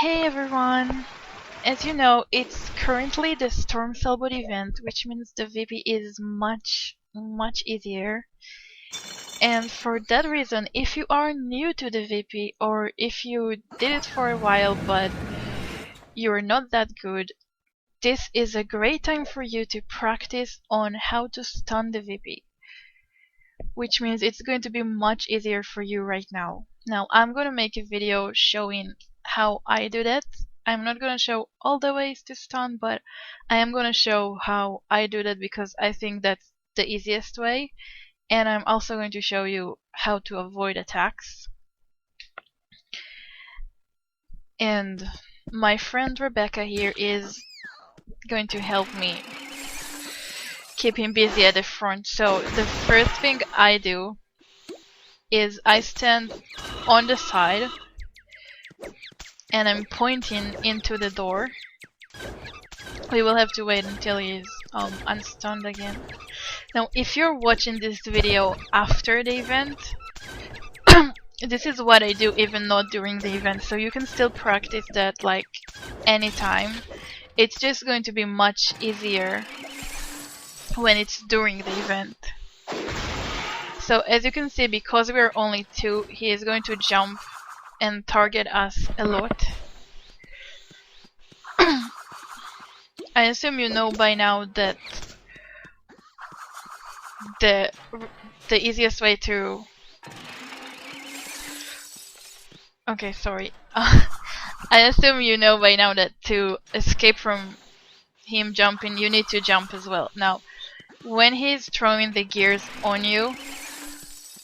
Hey everyone! As you know, it's currently the Storm Sellbot event, which means the VP is much easier. And for that reason, if you are new to the VP, or if you did it for a while but you're not that good, this is a great time for you to practice on how to stun the VP. Which means it's going to be much easier for you right now. Now, I'm going to make a video showing how I do that. I'm not going to show all the ways to stun, but I am going to show how I do that because I think that's the easiest way. And I'm also going to show you how to avoid attacks. And my friend Rebecca here is going to help me keep him busy at the front. So the first thing I do is I stand on the side and I'm pointing into the door. We will have to wait until he's unstunned again. Now, if you're watching this video after the event, this is what I do even not during the event, so you can still practice that like anytime. It's just going to be much easier when it's during the event. So as you can see, because we're only two, he is going to jump and target us a lot. I assume you know by now that the easiest way to... Okay, sorry. I assume you know by now that to escape from him jumping, you need to jump as well. Now, when he's throwing the gears on you,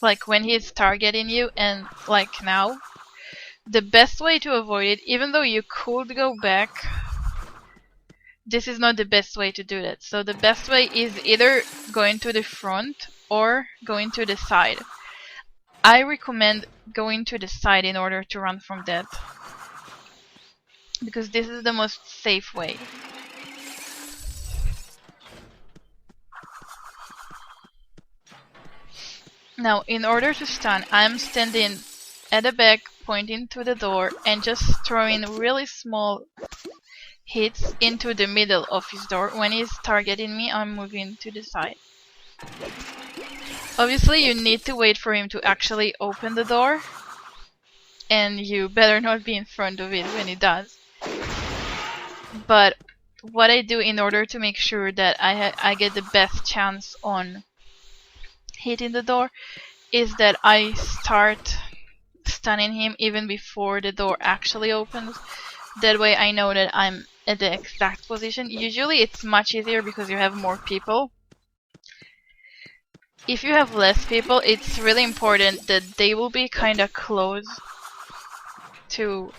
like when he's targeting you and like now, the best way to avoid it, even though you could go back, this is not the best way to do that. So the best way is either going to the front or going to the side. I recommend going to the side in order to run from that, because this is the most safe way. Now, in order to stun, I'm standing at the back, pointing to the door, and just throwing really small hits into the middle of his door. When he's targeting me, I'm moving to the side. Obviously, you need to wait for him to actually open the door, and you better not be in front of it when he does. But what I do in order to make sure that I get the best chance on hitting the door is that I start stunning him even before the door actually opens. That way I know that I'm at the exact position. Usually it's much easier because you have more people. If you have less people, it's really important that they will be kinda close to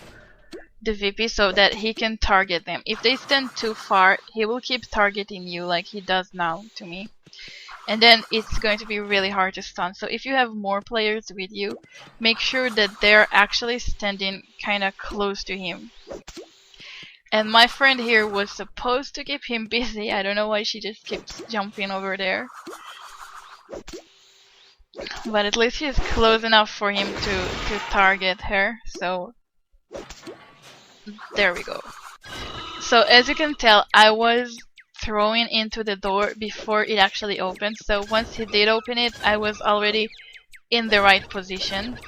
the VP so that he can target them. If they stand too far, he will keep targeting you like he does now to me. And then it's going to be really hard to stun. So if you have more players with you, make sure that they're actually standing kinda close to him. And my friend here was supposed to keep him busy. I don't know why she just keeps jumping over there. But at least she's close enough for him to target her. So there we go. So as you can tell, I was throwing into the door before it actually opened. So once he did open it, I was already in the right position.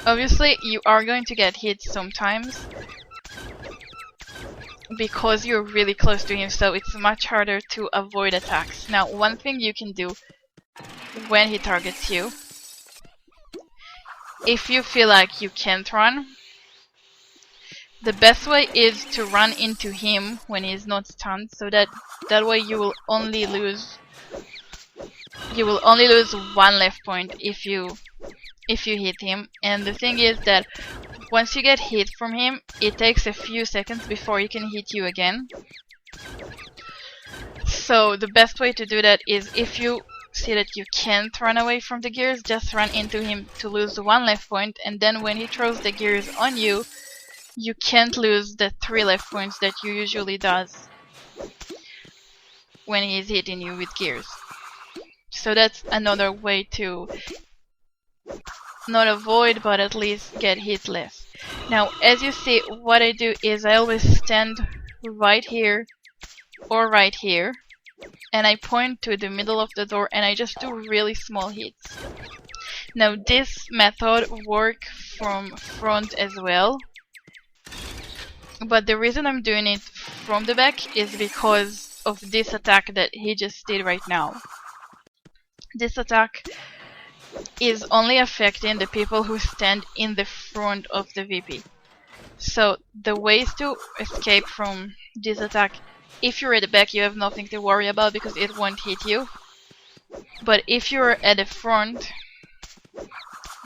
Obviously, you are going to get hit sometimes because you're really close to him, so it's much harder to avoid attacks. Now, one thing you can do when he targets you, if you feel like you can't run, the best way is to run into him when he's not stunned, so that way you will only lose one life point if you hit him. And the thing is that once you get hit from him, it takes a few seconds before he can hit you again. So the best way to do that is, if you see that you can't run away from the gears, just run into him to lose one life point, and then when he throws the gears on you, you can't lose the 3 life points that you usually does when he's hitting you with gears. So that's another way to not avoid, but at least get hit less. Now, as you see, what I do is I always stand right here or right here, and I point to the middle of the door and I just do really small hits. Now, this method works from front as well, but the reason I'm doing it from the back is because of this attack that he just did right now. This attack is only affecting the people who stand in the front of the VP. So the ways to escape from this attack, if you're at the back, you have nothing to worry about because it won't hit you. But if you're at the front,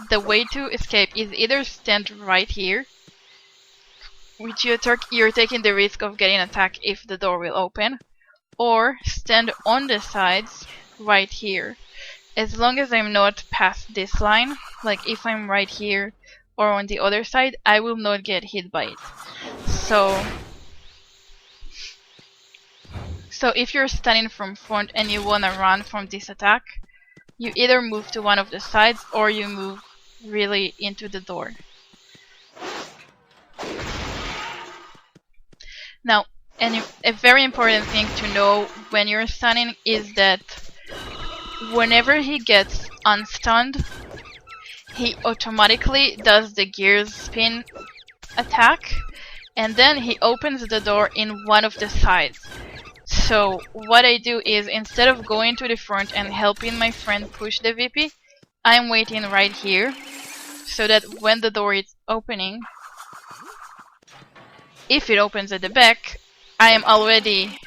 the way to escape is either stand right here, which you're taking the risk of getting attacked if the door will open, or stand on the sides right here. As long as I'm not past this line, like if I'm right here or on the other side, I will not get hit by it. So if you're standing from front and you wanna run from this attack, you either move to one of the sides or you move really into the door. Now, a very important thing to know when you're stunning is that whenever he gets unstunned, he automatically does the gears spin attack, and then he opens the door in one of the sides. So what I do is, instead of going to the front and helping my friend push the VP, I'm waiting right here, so that when the door is opening, if it opens at the back, I am already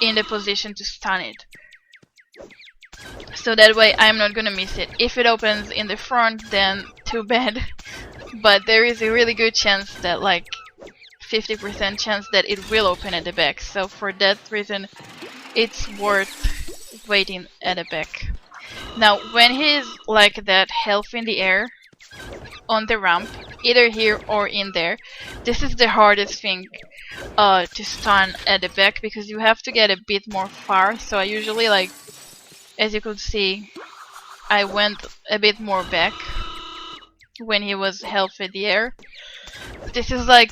in the position to stun it. So that way I'm not gonna miss it. If it opens in the front, then too bad. But there is a really good chance that, like 50% chance that it will open at the back. So for that reason, it's worth waiting at the back. Now, when he's like that, half in the air on the ramp, either here or in there, this is the hardest thing to stun at the back, because you have to get a bit more far. So I usually, like, as you could see, I went a bit more back when he was half in the air. This is like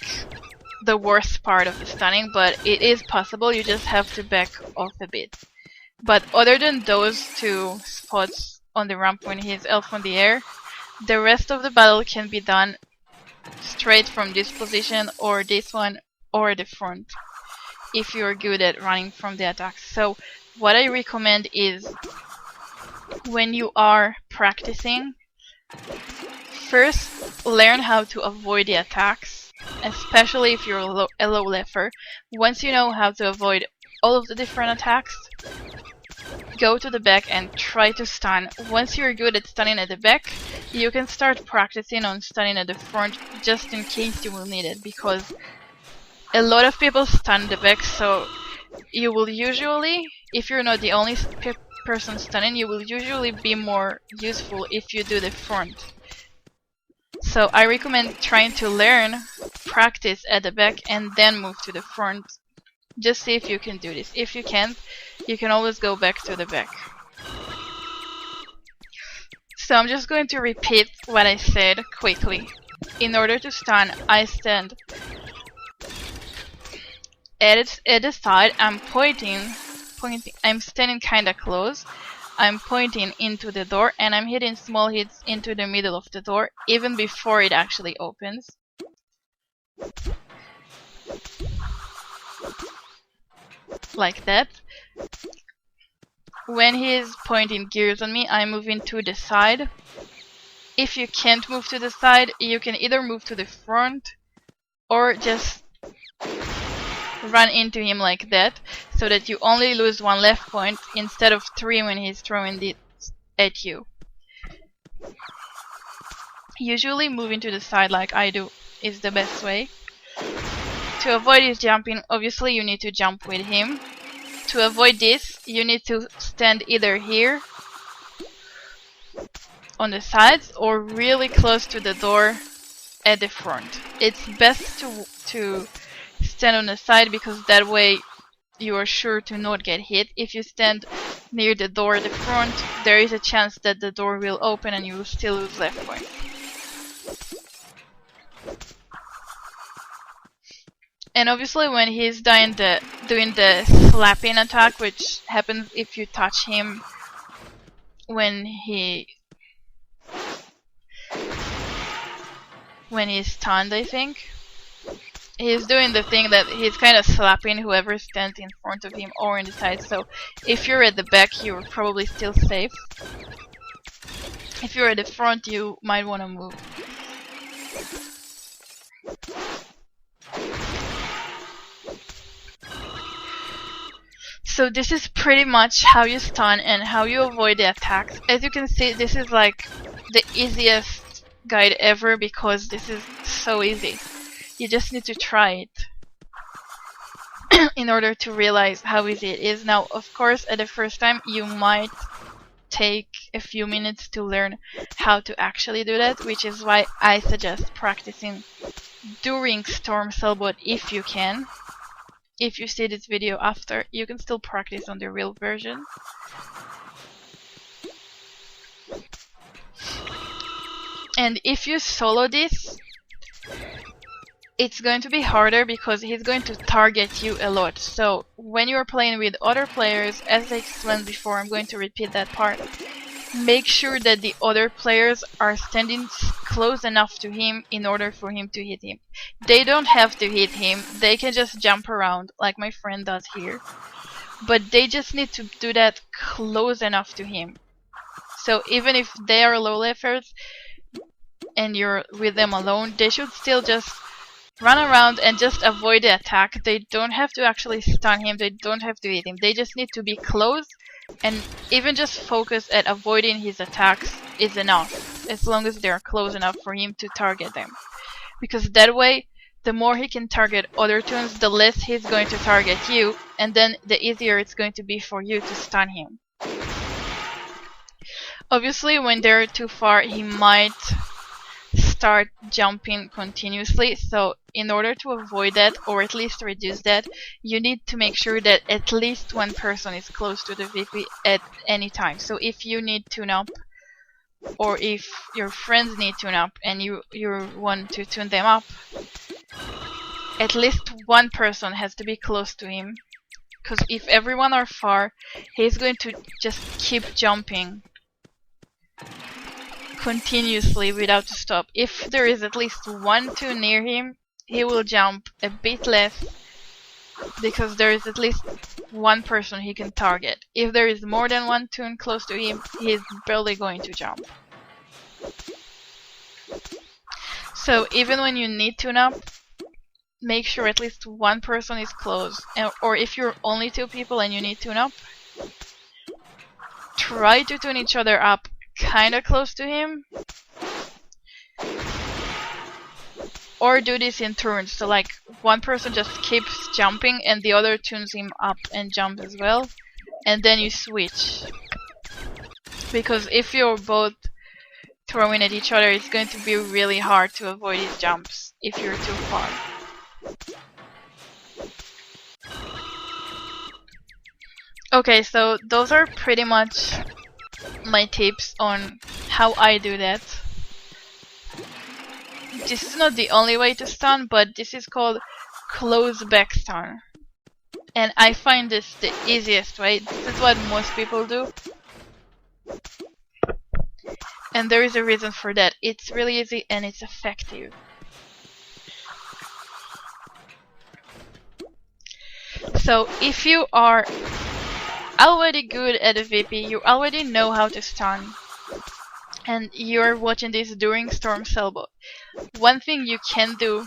the worst part of the stunning, but it is possible. You just have to back off a bit. But other than those two spots on the ramp when he's half in the air, the rest of the battle can be done straight from this position or this one or the front, if you're good at running from the attacks. So what I recommend is, when you are practicing, first learn how to avoid the attacks, especially if you're a low lever. Once you know how to avoid all of the different attacks, go to the back and try to stun. Once you're good at stunning at the back, you can start practicing on stunning at the front, just in case you will need it, because a lot of people stun the back, so you will usually, if you're not the only person stunning, you will usually be more useful if you do the front. So I recommend trying to learn, practice at the back, and then move to the front. Just see if you can do this. If you can't, you can always go back to the back. So I'm just going to repeat what I said quickly. In order to stun, I stand at the side. I'm pointing. I'm standing kinda close. I'm pointing into the door, and I'm hitting small hits into the middle of the door, even before it actually opens. Like that. When he's pointing gears on me, I'm moving to the side. If you can't move to the side, you can either move to the front or just run into him like that, so that you only lose one left point instead of 3 when he's throwing it at you. Usually moving to the side like I do is the best way. To avoid his jumping, obviously you need to jump with him. To avoid this, you need to stand either here on the sides or really close to the door at the front. It's best to stand on the side, because that way you are sure to not get hit. If you stand near the door at the front, there is a chance that the door will open and you will still lose life points. And obviously when he's doing the slapping attack, which happens if you touch him when he's stunned, I think. He's doing the thing that he's kind of slapping whoever stands in front of him or in the side, so if you're at the back, you're probably still safe. If you're at the front, you might want to move. So this is pretty much how you stun and how you avoid the attacks. As you can see, this is like the easiest guide ever because this is so easy. You just need to try it in order to realize how easy it is. Now, of course, at the first time, you might take a few minutes to learn how to actually do that, which is why I suggest practicing during Storm Sellbot if you can. If you see this video after, you can still practice on the real version. And if you solo this, it's going to be harder because he's going to target you a lot. So when you're playing with other players, as I explained before, I'm going to repeat that part. Make sure that the other players are standing close enough to him in order for him to hit him. They don't have to hit him, they can just jump around like my friend does here. But they just need to do that close enough to him. So even if they are low lifers and you're with them alone, they should still just run around and just avoid the attack. They don't have to actually stun him, they don't have to hit him. They just need to be close, and even just focus at avoiding his attacks is enough, as long as they're close enough for him to target them. Because that way, the more he can target other toons, the less he's going to target you, and then the easier it's going to be for you to stun him. Obviously, when they're too far, he might start jumping continuously, so in order to avoid that, or at least reduce that, you need to make sure that at least one person is close to the VP at any time. So if you need tune up, or if your friends need tune up and you want to tune them up, at least one person has to be close to him, because if everyone are far, he's going to just keep jumping continuously without to stop. If there is at least one toon near him, he will jump a bit less because there is at least one person he can target. If there is more than one toon close to him, he's barely going to jump. So even when you need tune up, make sure at least one person is close. Or if you're only two people and you need tune up, try to tune each other up kinda close to him. Or do this in turns, so like one person just keeps jumping and the other tunes him up and jump as well, and then you switch. Because if you're both throwing at each other, it's going to be really hard to avoid his jumps if you're too far. Okay, so those are pretty much my tips on how I do that. This is not the only way to stun, but this is called close back stun. And I find this the easiest way. This is what most people do. And there is a reason for that. It's really easy and it's effective. So if you are already good at a VP, you already know how to stun, and you're watching this during Storm Sellbot, one thing you can do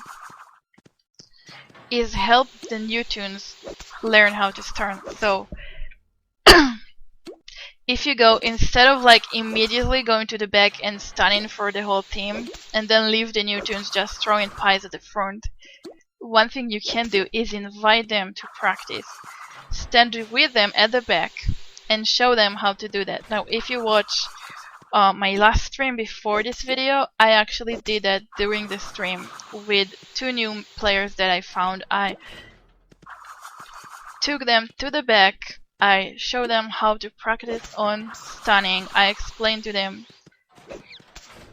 is help the new toons learn how to stun. So if you go, instead of like immediately going to the back and stunning for the whole team and then leave the new toons just throwing pies at the front, one thing you can do is invite them to practice. Stand with them at the back and show them how to do that. Now if you watch my last stream before this video, I actually did that during the stream with two new players that I found. I took them to the back. I showed them how to practice on stunning. I explained to them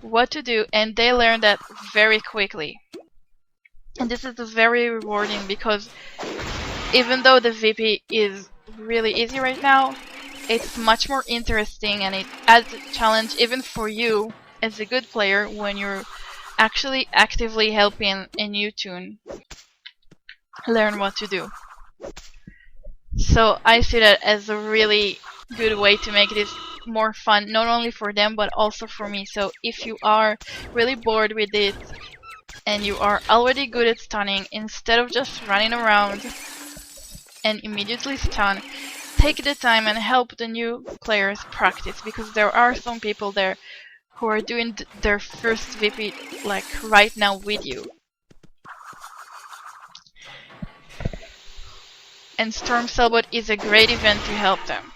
what to do, and they learned that very quickly. And this is very rewarding because even though the VP is really easy right now, it's much more interesting and it adds a challenge even for you as a good player when you're actually actively helping a new toon learn what to do. So I see that as a really good way to make this more fun, not only for them but also for me. So if you are really bored with it and you are already good at stunning, instead of just running around and immediately stun, take the time and help the new players practice, because there are some people there who are doing their first VP like right now with you. And Storm Sellbot is a great event to help them.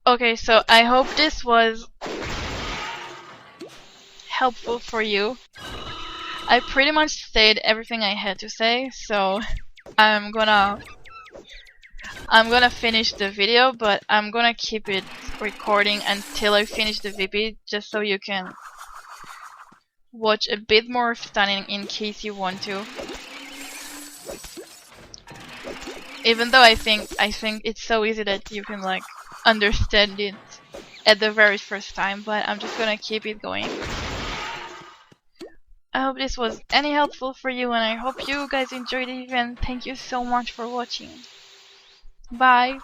Okay, so I hope this was helpful for you. I pretty much said everything I had to say, so I'm gonna finish the video, but I'm gonna keep it recording until I finish the VP, just so you can watch a bit more of stunning in case you want to. Even though I think it's so easy that you can like understand it at the very first time, but I'm just gonna keep it going. I hope this was any helpful for you, and I hope you guys enjoyed the event. Thank you so much for watching. Bye!